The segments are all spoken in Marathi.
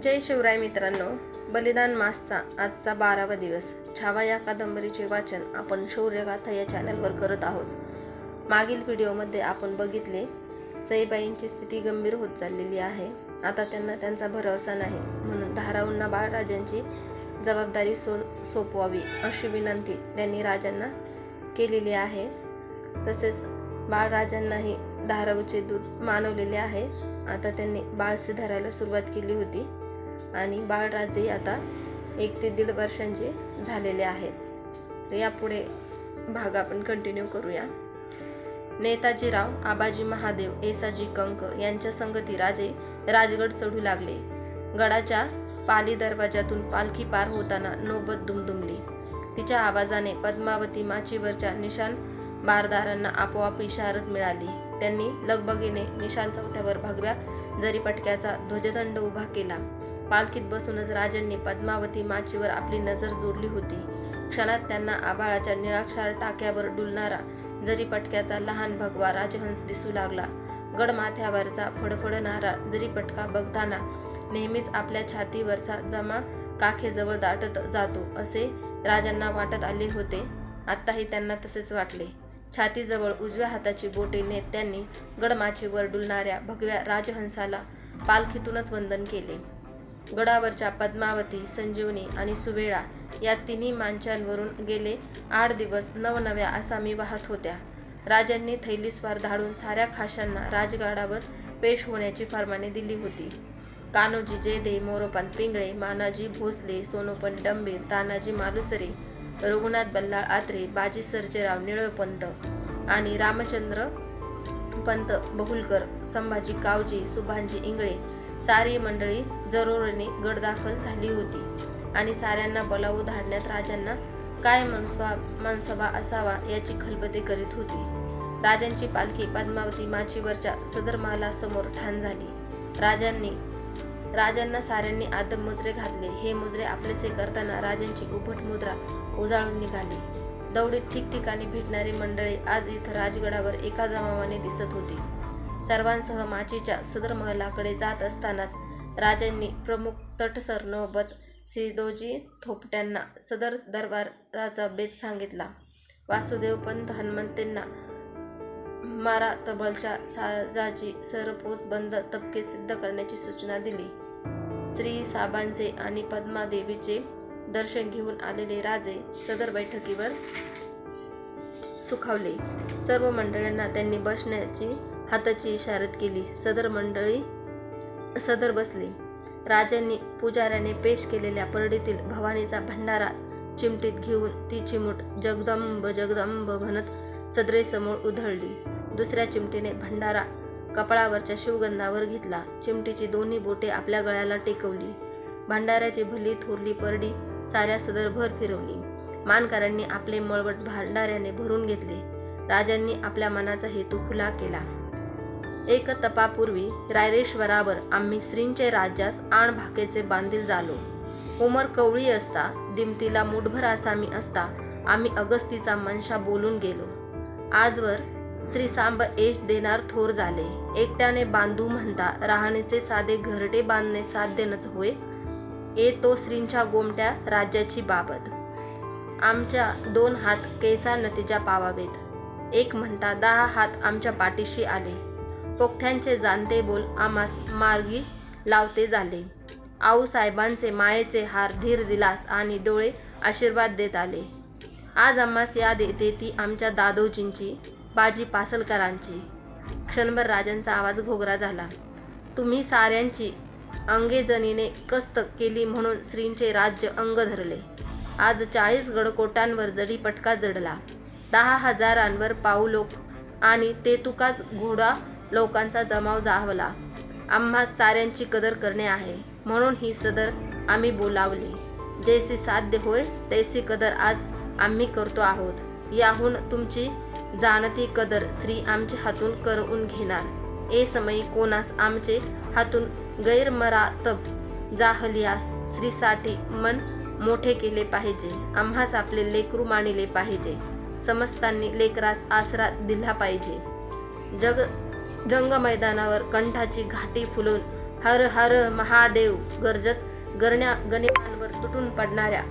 जय शिवराय मित्रांनो, बलिदान मासचा आजचा 12वा दिवस. छावा या कादंबरीचे वाचन आपण शौर्यगाथा या चॅनलवर करत आहोत. मागील व्हिडिओमध्ये आपण बघितले सईबाईंची स्थिती गंभीर होत चाललेली आहे. आता त्यांना त्यांचा भरवसा नाही, म्हणून धाराऊंना बाळराजांची जबाबदारी सोपवावी अशी विनंती त्यांनी राजांना केलेली आहे. तसेच बाळराजांनाही धाराऊचे दूध मानवलेले आहे. आता त्यांनी बाळसे धरायला सुरुवात केली होती आणि बाळराजे आता 1 ते 1.5 वर्षांचे झालेले आहेत. यापुढे भाग आपण कंटिन्यू करूया. नेताजीराव, आबाजी महादेव, येसाजी कंक यांच्या संगती राजे राजगड चढू लागले. गडाच्या पाली दरवाजातून पालखी पार होताना नौबत दुमदुमली. तिच्या आवाजाने पद्मावती माचीवरच्या निशाण बारदारांना आपोआप इशारत मिळाली. त्यांनी लगबगीने निशाण चौथ्यावर भगव्या जरीपटक्याचा ध्वजदंड उभा केला. पालखीत बसूनच राजांनी पद्मावती माचीवर आपली नजर जोडली होती. क्षणात त्यांना आभाळाच्या निळाक्षार टाक्यावर डुलणारा जरीपटक्याचा लहान भगवा राजहंस दिसू लागला. गडमाथ्यावरचा फडफडणारा जरीपटका बघताना नेहमीच आपल्या छातीवरचा जमा काखेजवळ दाटत जातो असे राजांना वाटत आले होते. आत्ताही त्यांना तसेच वाटले. छातीजवळ उजव्या हाताची बोटे नेत त्यांनी गडमाचीवर डुलणाऱ्या भगव्या राजहंसाला पालखीतूनच वंदन केले. गडावरच्या पद्मावती, संजीवनी आणि सुवेळा या तिन्ही मांच्यांवरून गेले 8 दिवस नवनव्या आसामी वाहत होत्या. राजांनी थैलीस्वार धाडून साऱ्या खाशांना राजगडावर पेश होण्याची फरमाने दिली होती. कान्होजी जेधे, मोरोपंत पिंगळे, मानाजी भोसले, सोनोपंत डंबीर, तानाजी मालुसरे, रघुनाथ बल्लाळ आत्रे, बाजी सर्जेराव निळपंत आणि रामचंद्र पंत बहुलकर, संभाजी कावजी, सुभानजी इंगळे सारी मंडळी जरोरीने गडदाखल झाली होती आणि साऱ्यांना बोलावून धाडण्यात राजांना काय मनसबा असावा याची खलबते करीत होती. राजांची पालखी पद्मावती माचीवरच्या सदर महालासमोर ठाण झाली. राजांना साऱ्यांनी आदम मुजरे घातले. हे मुजरे आपलेसे करताना राजांची उभट मुद्रा उजाळून निघाली. दौडीत ठिकठिकाणी भेटणारी मंडळी आज इथं राजगडावर एका जमावाने दिसत होती. सर्वांसह माचीच्या सदर महलाकडे जात असतानाच राजांनी प्रमुख तटसर नौबत सिदोजी थोपट्यांना सदर दरबाराचा बेत सांगितला. वासुदेव पंत हनुमंतेंना मारा तबलच्या साजाची सरपोच बंद तबके सिद्ध करण्याची सूचना दिली. श्री साबांचे आणि पद्मादेवीचे दर्शन घेऊन आलेले राजे सदर बैठकीवर सुखावले. सर्व मंडळींना त्यांनी बसण्याची हाताची इशारत केली. सदर मंडळी सदर बसली. राजांनी पुजाऱ्याने पेश केलेल्या परडीतील भवानीचा भंडारा चिमटीत घेऊन ती चिमूट जगदंब जगदंब म्हणत सदरेसमोर उधळली. दुसऱ्या चिमटीने भंडारा कपाळावरच्या शिवगंधावर घेतला. चिमटीची दोन्ही बोटे आपल्या गळ्याला टेकवली. भंडाऱ्याची भली थोरली परडी साऱ्या सदरभर फिरवली. मानकऱ्यांनी आपले मळवट भंडाऱ्याने भरून घेतले. राजांनी आपल्या मनाचा हेतू खुला केला. एक तपापूर्वी रायरेश्वरावर आम्ही श्रींचे राज्यास आण भाकेचे बांधील झालो. उमर कवळी असता, दिमतीला मुठभर आसामी असता आम्ही अगस्तीचा मनशा बोलून गेलो. आजवर श्री सांब एश देणार थोर झाले. एकट्याने बांधू म्हणता राहणीचे साधे घरटे बांधणे साध्य नच होय. तो श्रींच्या गोमट्या राज्याची बाबत. आमच्या 2 हात कैसा नतीजा पावावेत. एक म्हणता 10 हात आमच्या पाठीशी आले. पोखथ्यांचे जाणते बोल आम्हास मार्गी लावते झाले. आऊसाहेबांचे मायेचे हार धीर दिलास आणि डोळे आशीर्वाद देत आले. आज आम्हास याद येते ती आमच्या दादोजींची, बाजी पासलकरांची. क्षणभर राजांचा आवाज घोगरा झाला. तुम्ही साऱ्यांची अंगेजनीने कस्त केली म्हणून श्रींचे राज्य अंग धरले. आज 40 गडकोटांवर जडीपटका जडला. 10,000 पाऊलोक आणि तेतुकाच घोडा लोकांचा जमाव जावला. आम्हा साऱ्यांची कदर करणे आहे, म्हणून ही सदर आम्ही बोलावली. जैसी साध्य होय तैसी कदर आज आम्ही करतो आहोत. याहून तुमची जाणती कदर श्री आमच्या हातून करवून घेणार. ए समयी कोणास आमचे हातून गैरमरातब जाहलियास श्रीसाठी मन मोठे केले पाहिजे. आम्हास आपले लेकरू मानिले पाहिजे. समस्तांनी लेकरास आसरा दिला पाहिजे. जंग मैदानावर कंठाची घाटी फुलून हर हर महादेव गरजत गणिमांवर तुटून पडणाऱ्या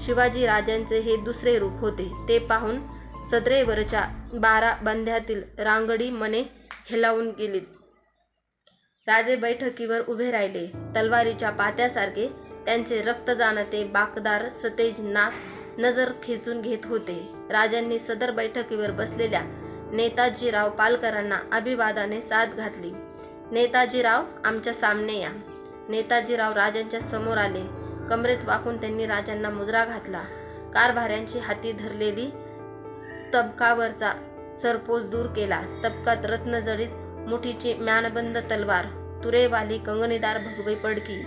शिवाजी राजांचे हे दुसरे रूप होते. ते पाहून सदरेवरच्या 12 बंध्यातील रांगडी मने हेलावून गेलीत. राजे बैठकीवर उभे राहिले. तलवारीच्या पात्यासारखे त्यांचे रक्त जाणते बाकदार सतेज नाक नजर खेचून घेत होते. राजांनी सदर बैठकीवर बसलेल्या नेताजीराव पालकरांना अभिवादाने साद घातली. नेताजीराव, आमच्या सामने या. नेताजीराव राजांच्या समोर आले. कमरेत वाकून त्यांनी राजांना मुजरा घातला. कारभाऱ्यांची हाती धरलेली तबकावरचा सरपोस दूर केला. तबकात रत्नजडित मुठीची म्यानबंद तलवार, तुरेवाली कंगणीदार भगवी पडकी,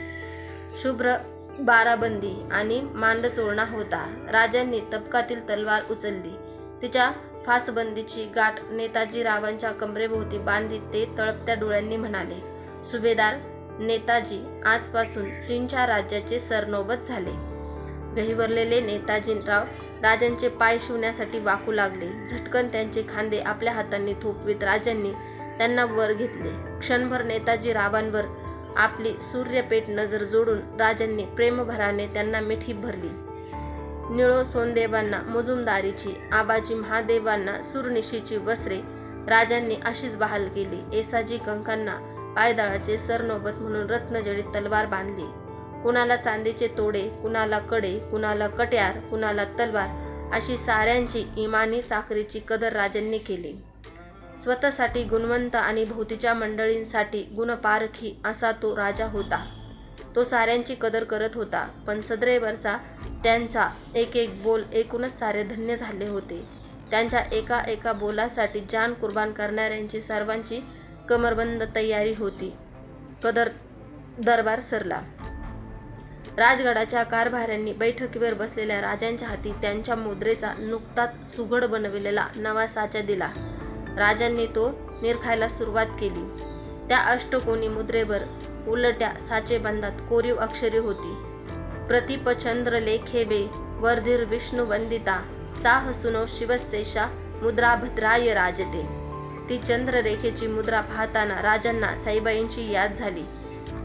शुभ्र बाराबंदी आणि मांडचोळणा होता. राजांनी तबकातील तलवार उचलली. तिच्या फासबंदीची गाठ नेताजीरावांच्या कमरेभोवती बांधीत ते तळपत्या डोळ्यांनी म्हणाले, सुभेदार नेताजी, आजपासून श्रींच्या राज्याचे सरनौबत झाले. गहिवरलेले नेताजीराव राजांचे पाय शिवण्यासाठी वाकू लागले. झटकन त्यांचे खांदे आपल्या हातांनी थोपवीत राजांनी त्यांना वर घेतले. क्षणभर नेताजीरावांवर आपली सूर्यपेठ नजर जोडून राजांनी प्रेमभराने त्यांना मिठी भरली. निळो सोनदेवांना मुजुमदारीची, आबाजी महादेवांना सुरनिशीची वस्त्रे राजांनी अशीच बहाल केली. येसाजी कंकांना पायदळाचे सरनौबत म्हणून रत्नजडित तलवार बांधली. कुणाला चांदीचे तोडे, कुणाला कडे, कुणाला कट्यार, कुणाला तलवार अशी साऱ्यांची इमानी चाकरीची कदर राजांनी केली. स्वतःसाठी गुणवंत आणि भोवतीच्या मंडळींसाठी गुणपारखी असा तो राजा होता. तो साऱ्यांची कदर करत होता. पण सदरेवरचा त्यांचा एक एक बोल एकूणच सारे धन्य झाले होते. त्यांच्या एका एका बोलासाठी जान कुर्बान करणाऱ्यांची सर्वांची कमरबंद तयारी होती. कदर दरबार सरला. राजगडाच्या कारभाऱ्यांनी बैठकीवर बसलेल्या राजांच्या हाती त्यांच्या मुद्रेचा नुकताच सुघड बनविलेला नवा साचा दिला. राजांनी तो निरखायला सुरुवात केली. त्या अष्टकोनी मुद्रेवर उलट्या साचेबंदात कोरीव अक्षरे होती. प्रतिपचंद्रलेखेबे वर्धिर विष्णू वंदिता साह सुनो शिवशेषा मुद्रा भद्राय राजते. ती चंद्ररेखेची मुद्रा पाहताना राजांना साईबाईंची याद झाली.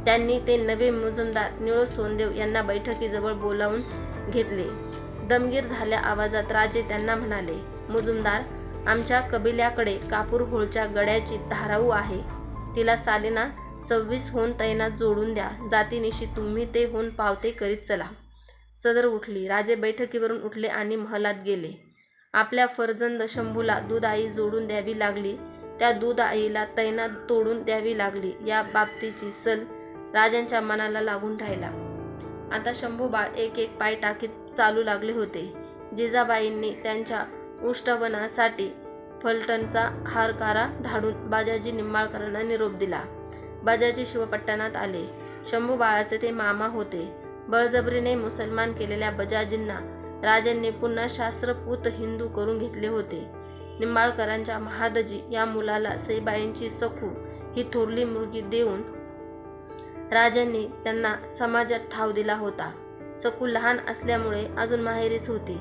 त्यांनी ते नवे मुजुमदार निळो सोनदेव यांना बैठकीजवळ बोलावून घेतले. दमगीर झाल्या आवाजात राजे त्यांना म्हणाले, मुजुमदार, आमच्या कबिल्याकडे कापूरहोळच्या गड्याची धाराऊ आहे. तिला सालीना 26 होऊन तैनात जोडून द्या. जातीनिशी तुम्ही ते होऊन पावते करीत चला. सदर उठली. राजे बैठकीवरून उठले आणि महलात गेले. आपल्या फर्जंद शंभूला दूध आई जोडून द्यावी लागली. त्या दूध आईला तैनात तोडून द्यावी लागली. या बाबतीची सल राजांच्या मनाला लागून राहिला. आता शंभू बाळ एक एक पाय टाकीत चालू लागले होते. जिजाबाईंनी त्यांच्या उष्टवनासाठी फलटणचा हारकारा धाडून बाजाजी निंबाळकरांना निरोप दिला. बाजाजी शिवपट्टणात आले. शंभू बाळाचे ते मामा होते. बळजबरीने मुसलमान केलेल्या बजाजींना राजांनी पुन्हा शास्त्रपूत हिंदू करून घेतले होते. निंबाळकरांच्या महादजी या मुलाला सईबाईंची सखू ही थोरली मुलगी देऊन राजांनी त्यांना समाजात ठाव दिला होता. सखू लहान असल्यामुळे अजून माहेरीच होती.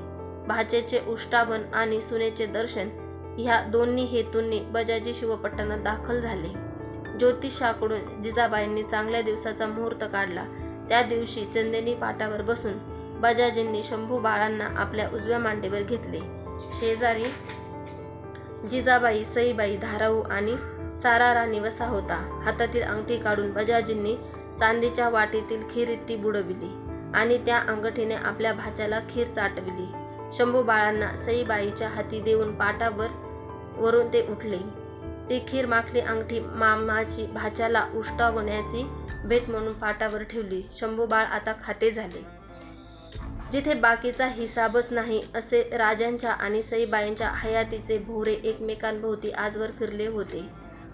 भाचेचे उष्टावन आणि सुनेचे दर्शन ह्या दोन्ही हेतूंनी बजाजी शिवपट्टणात दाखल झाले. ज्योतिषाकडून जिजाबाईंनी चांगल्या दिवसाचा मुहूर्त काढला. त्या दिवशी चंदेनी पाटावर बसून बजाजींनी शंभू बाळांना आपल्या उजव्या मांडीवर घेतले. शेजारी जिजाबाई, सईबाई, धाराऊ आणि सारारा निवसा होता. हातातील अंगठी काढून बजाजींनी चांदीच्या वाटीतील खीर ती बुडविली आणि त्या अंगठीने आपल्या भाच्याला खीर चाटविली. शंभू बाळांना सईबाईच्या हाती देऊन पाटावर वरून ते उठले. ती खीर माखली अंगठी मामाची भाच्याला उष्टावण्याची भेट म्हणून पाटावर ठेवली. शंभू बाळ आता खाते झाले. जिथे बाकीचा हिसाबच नाही असे राजांच्या आणि सईबाईंच्या हयातीचे भोवरे एकमेकांभोवती आजवर फिरले होते.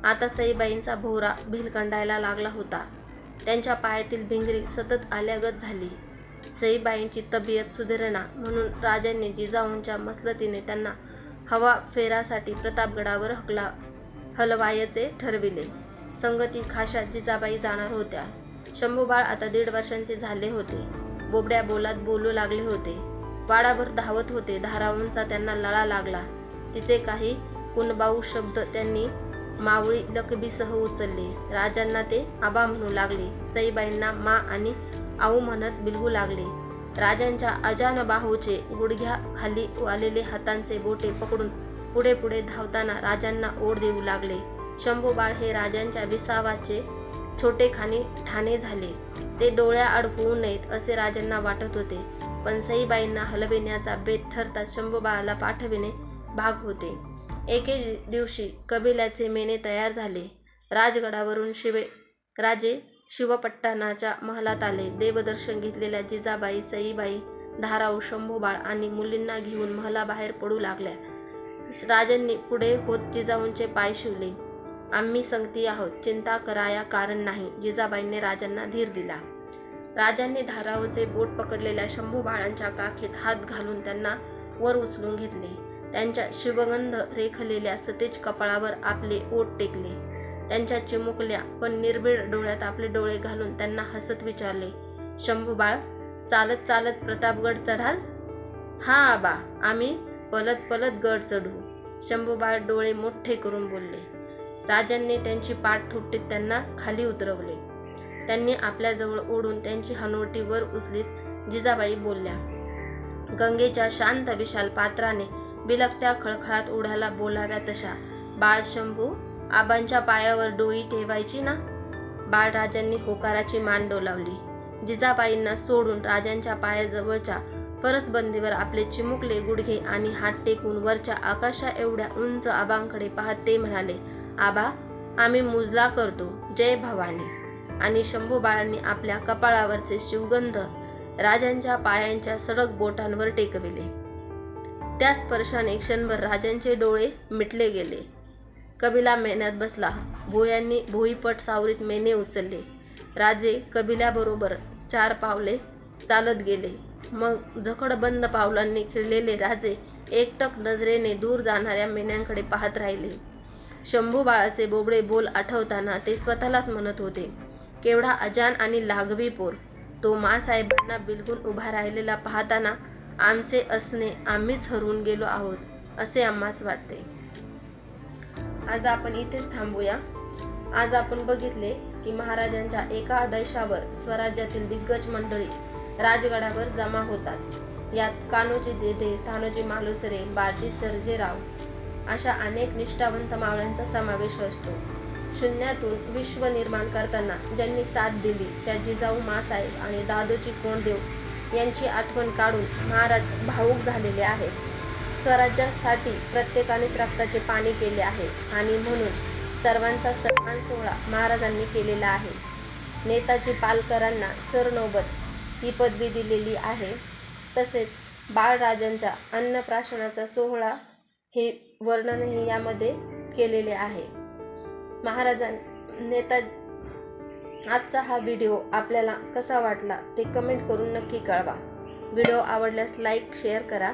आता सईबाईंचा भोवरा भिलकंडायला लागला होता. त्यांच्या पायातील भिंगरी सतत आल्यागत झाली. सईबाईंची तब्येत सुधारणा म्हणून राजांनी जिजाऊंच्या मसलतीने त्यांना हवा फेरासाठी प्रतापगडावर हलवायचे ठरविले. संगती खाशा जिजाबाई जाणार होत्या. शंभूबाळ आता 1.5 वर्षांचे झाले होते. बोबड्या बोलात बोलू लागले होते. वाडाभर धावत होते. धाराऊंचा त्यांना लळा लागला. तिचे काही कुणबाऊ शब्द त्यांनी मावळी लकबीसह उचलले. राजांना ते आबा म्हणू लागले. सईबाईंना मा आणि आऊ म्हणत बिलगू लागले. राजांच्या अजानबाहूचे गुडघ्याखाली आलेले हातांचे बोटे पकडून पुढे पुढे धावताना राजांना ओढ देऊ लागले. शंभूबाळ हे राजांच्या विसावाचे छोटेखानी ठाणे झाले. ते डोळ्याआड होऊ नयेत असे राजांना वाटत होते, पण सईबाईंना हलविण्याचा बेत ठरताच शंभूबाळाला पाठविणे भाग होते. एके दिवशी कबिल्याचे मेणे तयार झाले. राजगडावरून राजे शिवपट्टणाच्या महलात आले. देवदर्शन घेतलेल्या जिजाबाई, सईबाई, धाराऊ, शंभूबाळ आणि मुलींना घेऊन महलाबाहेर पडू लागल्या. राजांनी पुढे होत जिजाऊंचे पाय शिवले. आम्ही संगती आहोत, चिंता कराया कारण नाही, जिजाबाईंनी राजांना धीर दिला. राजांनी धाराऊचे बोट पकडलेल्या शंभूबाळांच्या काखेत हात घालून त्यांना वर उचलून घेतले. त्यांच्या शिवगंध रेखलेल्या सतेज कपाळावर आपले ओठ टेकले. त्यांच्या चिमुकल्या पण निर्भीड डोळ्यात आपले डोळे घालून त्यांना हसत विचारले, शंभूबाळ, चालत चालत प्रतापगड चढाल? हा आबा, आम्ही पलत पलत गड चढू, शंभूबाळ डोळे मोठे करून बोलले. राजांनी त्यांची पाठ थोपटीत त्यांना खाली उतरवले. त्यांनी आपल्याजवळ ओढून त्यांची हनुवटी वर उचलीत जिजाबाई बोलल्या, गंगेच्या शांत विशाल पात्राने बिलकत्या खळखळात ओढ्याला बोलाव्या तशा बाळ शंभू, आबांच्या पायावर डोई ठेवायची ना? बाळराजांनी होकाराची मान डोलावली. जिजाबाईंना सोडून राजांच्या पायाजवळच्या फरसबंदीवर आपले चिमुकले गुडघे आणि हात टेकून वरच्या आकाशा एवढ्या उंच आबांकडे पाहत ते म्हणाले, आबा, आम्ही मुजला करतो, जय भवानी. आणि शंभूबाळांनी आपल्या कपाळावरचे शिवगंध राजांच्या पायांच्या सडक बोटांवर टेकविले. त्या स्पर्शाने क्षणभर राजांचे डोळे मिटले गेले. कबिला मेन्यात बसला. भोयांनी भोईपट सावरीत मेने उचलले. राजे कबिल्याबरोबर 4 पावले चालत गेले. मग झकडबंद पावलांनी खिळलेले राजे एकटक नजरेने दूर जाणाऱ्या मेन्यांकडे पाहत राहिले. शंभूबाळाचे बोबडे बोल आठवताना ते स्वतःलाच म्हणत होते, केवढा अजान आणि लागवी पोर. तो मासाहेबांना बिलगून उभा राहिलेला पाहताना आमचे असणे आम्हीच हरवून गेलो आहोत असे आम्हास वाटते. आज आपण इथेच थांबूया. आज आपण बघितले की महाराजांच्या एका आदेशावर स्वराज्यातील दिग्गज मंडळी राजगडावर जमा होतात. यात कान्होजी देधे, तानोजी मालुसरे, बाजी सर्जेराव अशा अनेक निष्ठावंत मावळ्यांचा समावेश असतो. शून्यातून विश्व निर्माण करताना ज्यांनी साथ दिली त्या जिजाऊ मासाहेब आणि दादोजी कोंडदेव यांची आठवण काढून महाराज भावूक झालेले आहेत. स्वराज्यासाठी प्रत्येकानेच रक्ताचे पाणी केले आहे आणि म्हणून सर्वांचा सन्मान सोहळा महाराजांनी केलेला आहे. नेताजी पालकरांना सरनौबत ही पदवी दिलेली आहे. तसेच बाळराजांचा अन्नप्राशनाचा सोहळा हे वर्णनही यामध्ये केलेले आहे. आजचा हा व्हिडिओ आपल्याला कसा वाटला ते कमेंट करून नक्की कळवा. व्हिडिओ आवडल्यास लाईक, शेअर करा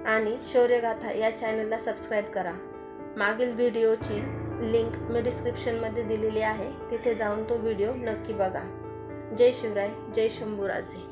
आणि शौर्यगाथा या चॅनलला सबस्क्राईब करा. मागील व्हिडिओची लिंक मी डिस्क्रिप्शनमध्ये दिलेली आहे, तिथे जाऊन तो व्हिडिओ नक्की बघा. जय शिवराय, जय शंभूराजे.